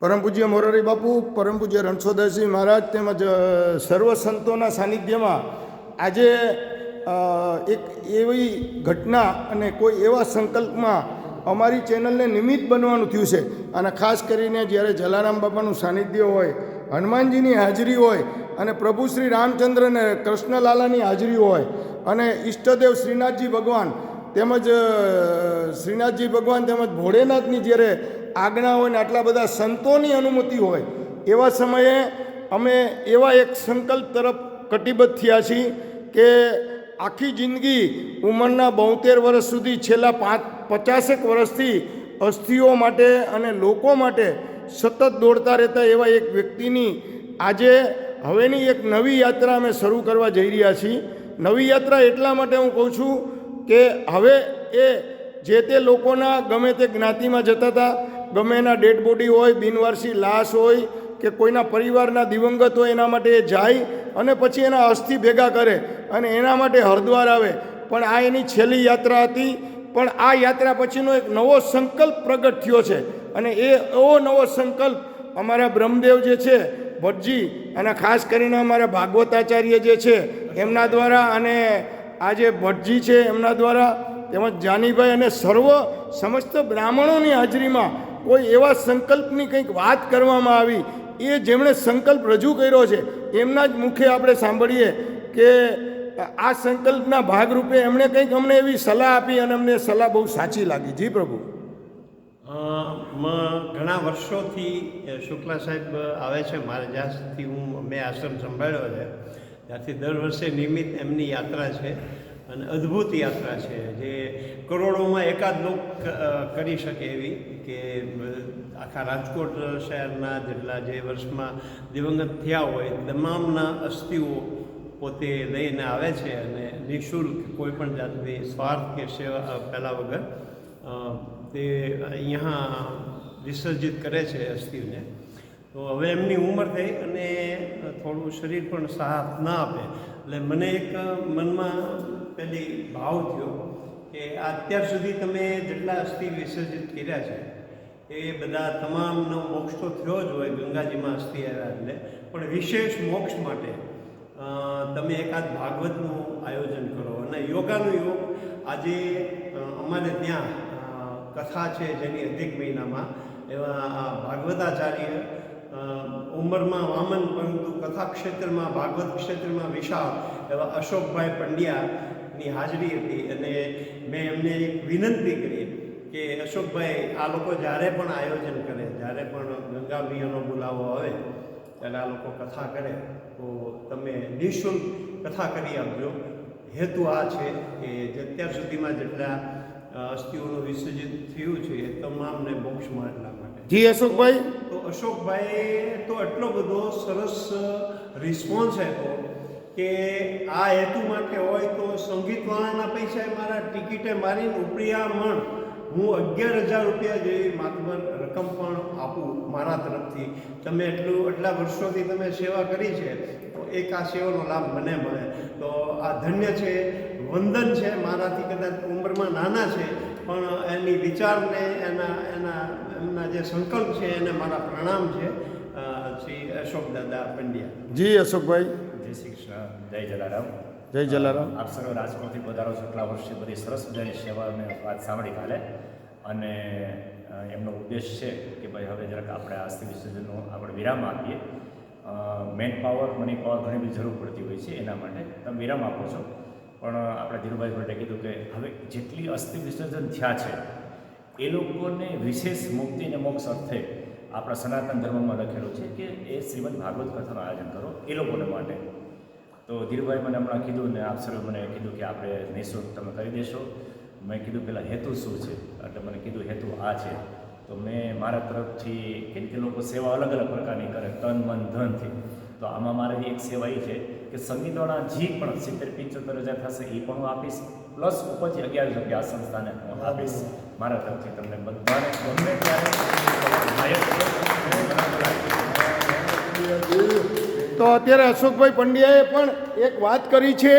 પરમ પૂજ્ય મોરારી બાપુ, પરમ પૂજ્ય રણછોડદાસજી મહારાજ તેમજ સર્વ સંતોના સાનિધ્યમાં આજે એક એવી ઘટના અને કોઈ એવા સંકલ્પમાં અમારી ચેનલને નિમિત્ત બનવાનું થયું છે. અને ખાસ કરીને જ્યારે જલારામ બાપાનું સાનિધ્ય હોય, હનુમાનજીની હાજરી હોય અને પ્રભુ શ્રી રામચંદ્ર અને કૃષ્ણલાલાની હાજરી હોય અને ઈષ્ટદેવ શ્રીનાથજી ભગવાન તેમજ ભોળેનાથની જ્યારે આજ્ઞા હોય ને આટલા બધા સંતોની અનુમતિ હોય એવા સમયે અમે એવા એક સંકલ્પ તરફ કટિબદ્ધ થયા છીએ કે આખી જિંદગી ઉંમરના 72 વર્ષ સુધી છેલ્લા 50 વર્ષથી અસ્થિઓ માટે અને લોકો માટે સતત દોડતા રહેતા એવા એક વ્યક્તિની આજે હવેની એક નવી યાત્રા અમે શરૂ કરવા જઈ રહ્યા છીએ. નવી યાત્રા એટલા માટે હું કહું છું કે હવે એ જે તે લોકોના ગમે તે જ્ઞાતિમાં જતા હતા, ગમે એના ડેડ બોડી હોય, બિનવારસી લાશ હોય કે કોઈના પરિવારના દિવંગત હોય, એના માટે એ જાય અને પછી એના અસ્થિ ભેગા કરે અને એના માટે હરિદ્વાર આવે. પણ આ એની છેલ્લી યાત્રા હતી. પણ આ યાત્રા પછીનો એક નવો સંકલ્પ પ્રગટ થયો છે અને એવો નવો સંકલ્પ અમારા બ્રહ્મદેવ જે છે ભટ્ટજી અને ખાસ કરીને અમારા ભાગવતાચાર્ય જે છે એમના દ્વારા અને આ જે ભટ્ટજી છે એમના દ્વારા તેમજ જાનીભાઈ અને સમસ્ત બ્રાહ્મણોની હાજરીમાં કોઈ એવા સંકલ્પની કંઈક વાત કરવામાં આવી. એ જેમણે સંકલ્પ રજૂ કર્યો છે એમના જ મુખે આપણે સાંભળીએ કે આ સંકલ્પના ભાગરૂપે એમણે કંઈક અમને એવી સલાહ આપી અને અમને સલાહ બહુ સાચી લાગી. જી પ્રભુ. ઘણા વર્ષોથી શુક્લા સાહેબ આવે છે મારે જ્યાંથી મેં આશ્રમ સંભાળ્યો છે ત્યાંથી દર વર્ષે નિયમિત એમની યાત્રા છે અને અદ્ભુત યાત્રા છે જે કરોડોમાં એકાદ લોક કરી શકે એવી કે આખા રાજકોટ શહેરના જેટલા જે વર્ષમાં દિવંગત થયા હોય તમામના અસ્થિઓ પોતે લઈને આવે છે અને નિઃશુલ્ક કોઈ પણ જાતની સ્વાર્થ કે સેવા પહેલા વગર તે અહીંયા વિસર્જિત કરે છે અસ્થિને. તો હવે એમની ઉંમર થઈ અને થોડું શરીર પણ સાથ ના આપે એટલે મને એક મનમાં પેલી ભાવ થયો કે અત્યાર સુધી તમે જેટલા અસ્થિ વિસર્જિત કર્યા છે એ બધા તમામનો મોક્ષ તો થયો જ હોય, ગંગાજીમાં અસ્થિ આવ્યા એટલે, પણ વિશેષ મોક્ષ માટે તમે એકાદ ભાગવતનું આયોજન કરો. અને યોગાનું યોગ આજે અમારે ત્યાં કથા છે જેની અધિક મહિનામાં એવા ભાગવતાચાર્ય ઉંમરમાં વામન પરંતુ કથા ક્ષેત્રમાં ભાગવત ક્ષેત્રમાં વિશાળ એવા અશોકભાઈ પંડ્યાની હાજરી હતી અને મેં એમને એક વિનંતી કરી કે અશોકભાઈ આ લોકો જ્યારે પણ આયોજન કરે, જ્યારે પણ ગંગા મિયાનો બોલાવો આવે ત્યારે આ લોકો કથા કરે તો તમે નિઃશુલ્ક કથા કરી આપજો. હેતુ આ છે કે અત્યાર સુધીમાં જેટલા અસ્થિઓનું વિસર્જિત થયું છે એ તમામને મોક્ષ એટલા માટે. જી અશોકભાઈ. તો અશોકભાઈ તો એટલો બધો સરસ રિસ્પોન્સ આપ્યો કે આ હેતુ માટે હોય તો સંગીતવાળાના પૈસા મારા ટિકિટે મારીને ઉપરિયા મણ હું 11,000 રૂપિયા જેવી માતબર રકમ પણ આપું મારા તરફથી. તમે એટલા વર્ષોથી તમે સેવા કરી છે તો એક આ સેવાનો લાભ મને મળે તો આ ધન્ય છે, વંદન છે. મારાથી કદાચ ઉંમરમાં નાના છે પણ એની વિચારને એમના જે સંકલ્પ છે એને મારા પ્રણામ છે. શ્રી અશોક દાદા પંડ્યા. જી અશોકભાઈ. જય શ્રી કૃષ્ણ, જય જલારામ. જય જલારામ. આપ સર્વ રાજકોટથી પધારો છો એટલા વર્ષે બધી સરસ મજાની સેવા મેં વાત સાંભળી કાલે અને એમનો ઉદ્દેશ છે કે ભાઈ હવે જરાક આપણે અસ્થિ વિસર્જનનો આપણે વિરામ આપીએ. મેન પાવર, મની પાવર ઘણી બધી જરૂર પડતી હોય છે, એના માટે તમે વિરામ આપો છો. પણ આપણે ધીરુભાઈ ભટ્ટે કીધું કે હવે જેટલી અસ્થિ વિસર્જન થયા છે એ લોકોને વિશેષ મુક્તિ અને મોક્ષ અર્થે આપણા સનાતન ધર્મમાં લખેલું છે કે એ શ્રીમદ ભાગવત કથાનું આયોજન કરો એ લોકોને માટે. તો ધીરુભાઈ મને હમણાં કીધું ને આપ સર્વે મને કીધું કે આપણે નિઃશુલ્ક તમે કરી દેશો. મેં કીધું પહેલાં હેતુ શું છે એટલે મને કીધું હેતુ આ છે. તો મેં મારા તરફથી કેમ કે લોકો સેવા અલગ અલગ પ્રકારની કરે તન મન ધનથી, તો આમાં મારી એક સેવા એ છે કે સંગીતવાળા જે પણ 70-75 હજાર થશે એ પણ હું આપીશ, પ્લસ ઉપરથી 11,000 રૂપિયા આ સંસ્થાને હું આપીશ મારા તરફથી. તમને બધાને ગમે ત્યારે તો અત્યારે અશોકભાઈ પંડ્યાએ પણ એક વાત કરી છે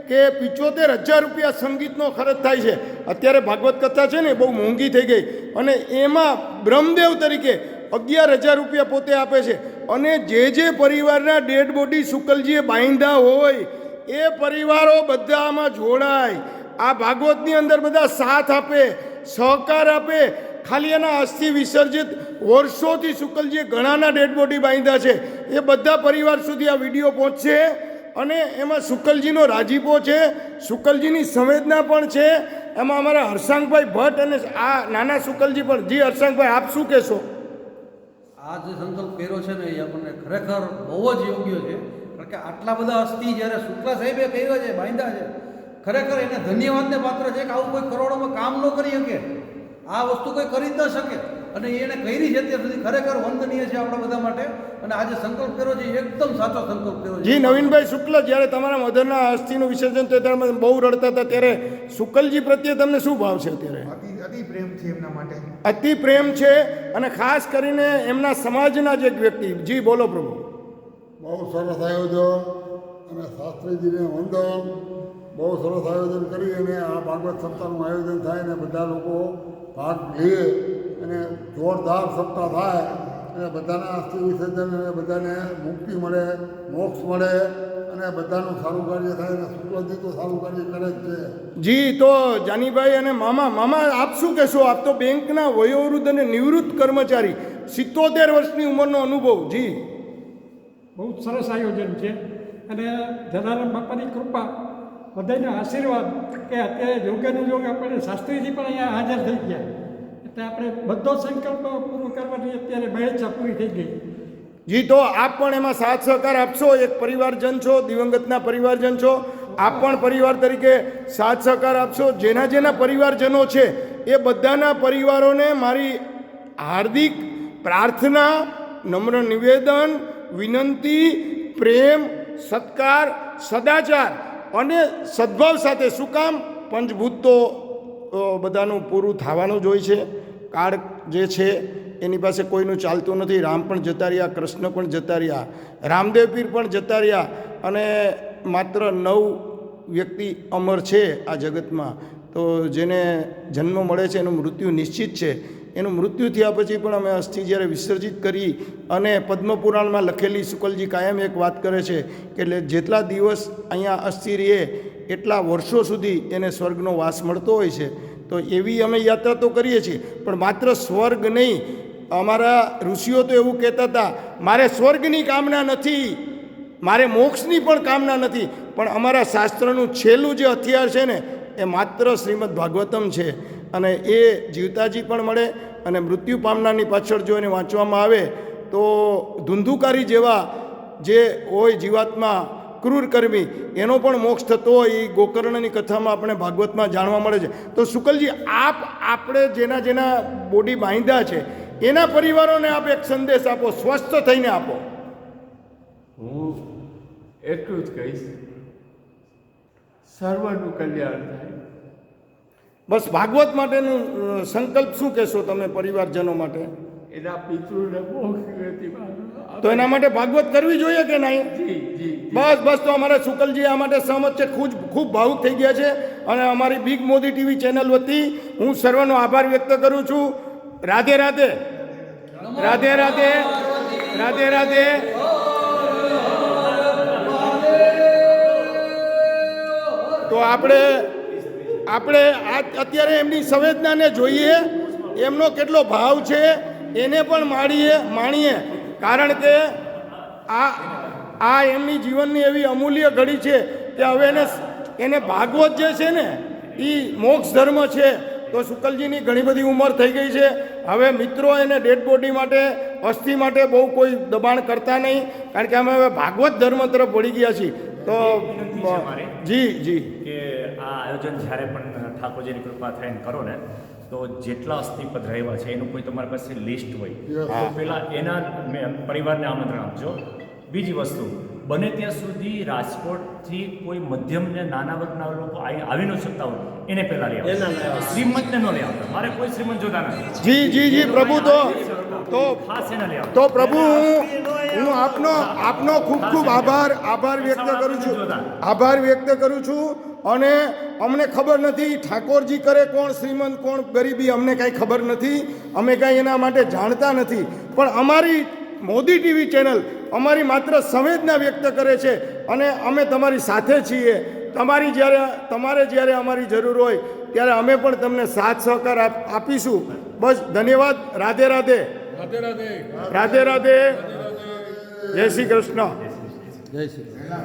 કે 75,000 રૂપિયા સંગીતનો ખર્ચ થાય છે. અત્યારે ભાગવત કથા છે ને બહુ મોંઘી થઈ ગઈ અને એમાં બ્રહ્મદેવ તરીકે 11,000 રૂપિયા પોતે આપે છે. અને જે પરિવારના ડેડ બોડી શુકલજીએ બાંધ્યા હોય એ પરિવારો બધા આમાં જોડાય, આ ભાગવતની અંદર બધા સાથ આપે, સહકાર આપે. ખાલી એના અસ્થિ વિસર્જિત વર્ષોથી શુકલજીએ ઘણાના ડેડ બોડી બાંધ્યા છે, એ બધા પરિવાર સુધી આ વિડીયો પહોંચશે. અને એમાં શુકલજીનો રાજીપો છે, શુકલજીની સંવેદના પણ છે. એમાં અમારા હરસાંગભાઈ ભટ્ટ અને આ નાના શુકલજી પણ. જી હરસાંગભાઈ, આપ શું કહેશો? આ જે સંકલ્પ કર્યો છે ને એ આપણને ખરેખર બહુ જ યોગ્ય છે. કારણ કે આટલા બધા અસ્થિ જ્યારે શુક્લા સાહેબે કર્યો છે, બાંધ્યા છે, ખરેખર એને ધન્યવાદને પાત્ર છે કે આવું કોઈ કરોડોમાં કામ ન કરી શકે, આ વસ્તુ કોઈ કરી જ ન શકે, અને એને કરી છે અત્યાર સુધી ખરેખર વંદનીય છે આપણા બધા માટે. અને આજે સંકલ્પ કર્યો છે એકદમ સાચો સંકલ્પ કર્યો છે. જી નવીનભાઈ શુક્લ, જ્યારે તમારા મધરના અસ્થિનું વિસર્જન થયું ત્યારે તમે બહુ રડતા હતા, ત્યારે શુકલજી પ્રત્યે તમને શું ભાવ છે અત્યારે? અતિ પ્રેમ છે એમના માટે, અતિ પ્રેમ છે. અને ખાસ કરીને એમના સમાજના જ એક વ્યક્તિ. જી બોલો પ્રભુ. બહુ સરસ આયોજન અને શાસ્ત્રીજીને વંદન. બહુ સરસ આયોજન કરી અને આ ભાગવત સપ્તાહનું આયોજન થાય અને બધા લોકો ભાગ લે અને જોરદાર સપ્તાહ થાય અને બધાના અસ્થિ વિસર્જન અને બધાને મુક્તિ મળે, મોક્ષ મળે અને બધાનું સારું કાર્ય થાય. અને શુક્લજી તો સારું કાર્ય કરે જ છે. જી તો જાનીભાઈ અને મામા આપ શું કહેશો? આપ તો બેંકના વયોવૃદ્ધ અને નિવૃત્ત કર્મચારી, 77 વર્ષની ઉંમરનો અનુભવ. જી બહુ સરસ આયોજન છે. અને જલારામ બાપાની કૃપા, બધાના આશીર્વાદ કે અત્યારે યોગનું યોગ આપણે શાસ્ત્રીજી પણ અહીંયા હાજર થઈ ગયા, એટલે આપણે બધો સંકલ્પ પૂરો કરવાની અત્યારે મહેચ્છા પૂરી થઈ ગઈ. જી તો આપ પણ એમાં સાથ સહકાર આપશો. એક પરિવારજન છો, દિવંગતના પરિવારજન છો, આપ પણ પરિવાર તરીકે સાથ સહકાર આપશો. જેના પરિવારજનો છે એ બધાના પરિવારોને મારી હાર્દિક પ્રાર્થના, નમ્ર નિવેદન, વિનંતી, પ્રેમ, સત્કાર, સદાચાર અને સદ્ભાવ સાથે. શું કામ? પંચભૂત તો બધાનું પૂરું થવાનું જ હોય છે. કાળ જે છે એની પાસે કોઈનું ચાલતું નથી. રામ પણ જતા રહ્યા, કૃષ્ણ પણ જતા રહ્યા, રામદેવ પીર પણ જતા રહ્યા, અને માત્ર 9 વ્યક્તિ અમર છે આ જગતમાં. તો જેને જન્મ મળે છે એનું મૃત્યુ નિશ્ચિત છે. એનું મૃત્યુ થયા પછી પણ અમે અસ્થિ જ્યારે વિસર્જિત કરી, અને પદ્મપુરાણમાં લખેલી શુકલજી કાયમ એક વાત કરે છે કે જેટલા દિવસ અહીંયા અસ્થિ રહે એટલા વર્ષો સુધી એને સ્વર્ગનો વાસ મળતો હોય છે. તો એવી અમે યાત્રા તો કરીએ છીએ, પણ માત્ર સ્વર્ગ નહીં. અમારા ઋષિઓ તો એવું કહેતા હતા, મારે સ્વર્ગની કામના નથી, મારે મોક્ષની પણ કામના નથી, પણ અમારા શાસ્ત્રનું છેલ્લું જે હથિયાર છે ને એ માત્ર શ્રીમદ ભાગવતમ છે. અને એ જીવતાજી પણ મળે, અને મૃત્યુ પામનારની પાછળ જો એને વાંચવામાં આવે તો ધુંધુકારી જેવા જે હોય જીવાત્મા, ક્રૂર કર્મી, એનો પણ મોક્ષ થતો હોય એ ગોકર્ણની કથામાં આપણે ભાગવતમાં જાણવા મળે છે. તો શુકલજી, આપણે જેના બોડી બાંધ્યા છે એના પરિવારોને આપ એક સંદેશ આપો, સ્વસ્થ થઈને આપો. હું એટલું જ કહીશ, સર્વનું કલ્યાણ થાય. બસ ભાગવત માટેનું સંકલ્પ શું કહેશો તમે પરિવારજનો માટે? એના પિતૃને મોક્ષ ગતિ તો એના માટે ભાગવત કરવી જોઈએ કે નહીં? જી. બસ તો અમારા શુકલજી આ માટે સહમત છે. ખૂબ ભાવુક થઈ ગયા છે. અને અમારી બિગ મોદી ટીવી ચેનલ વતી હું સર્વનો આભાર વ્યક્ત કરું છું. રાધે રાધે, રાધે રાધે, રાધે રાધે. તો આપણે અત્યારે એમની સંવેદનાને જોઈએ, એમનો કેટલો ભાવ છે એને પણ માણીએ. કારણ કે આ એમની જીવનની એવી અમૂલ્ય ઘડી છે કે હવે એને ભાગવત જે છે ને એ મોક્ષ ધર્મ છે. તો શુકલજીની ઘણી બધી ઉંમર થઈ ગઈ છે. હવે મિત્રો એને ડેડ બોડી માટે, અસ્થિ માટે બહુ કોઈ દબાણ કરતા નહીં, કારણ કે અમે હવે ભાગવત ધર્મ તરફ વળી ગયા છીએ. તો જી કે આ આયોજન જ્યારે પણ ઠાકોરજીની કૃપા થઈને કરો ને, તો જેટલા અસ્થિપદ રહેવા છે એનું કોઈ તમારી પાસે લિસ્ટ હોય તો પહેલાં એના પરિવારને આમંત્રણ આપજો. બીજી વસ્તુ, બને ત્યાં સુધી રાજકોટથી કોઈ મધ્યમ ને નાના વર્ગના લોકો આવી ન શકતા હોય એને પહેલાં લઈ આવો. શ્રીમંતને ન લઈ આવતા, મારે કોઈ શ્રીમંત જોતા નથી. જી પ્રભુ. તો ખાસ એને લઈ આવો. તો પ્રભુ હું આપનો ખૂબ આભાર વ્યક્ત કરું છું. અને અમને ખબર નથી ઠાકોરજી કરે કોણ શ્રીમંત કોણ ગરીબી અમને કાંઈ ખબર નથી, અમે કાંઈ એના માટે જાણતા નથી. પણ અમારી મોદી ટીવી ચેનલ અમારી માત્ર સંવેદના વ્યક્ત કરે છે અને અમે તમારી સાથે છીએ. તમારે જ્યારે અમારી જરૂર હોય ત્યારે અમે પણ તમને સાથ સહકાર આપીશું. બસ ધન્યવાદ. રાધે રાધે. રાધે રાધે. જય શ્રી કૃષ્ણ. જય શ્રી કૃષ્ણ.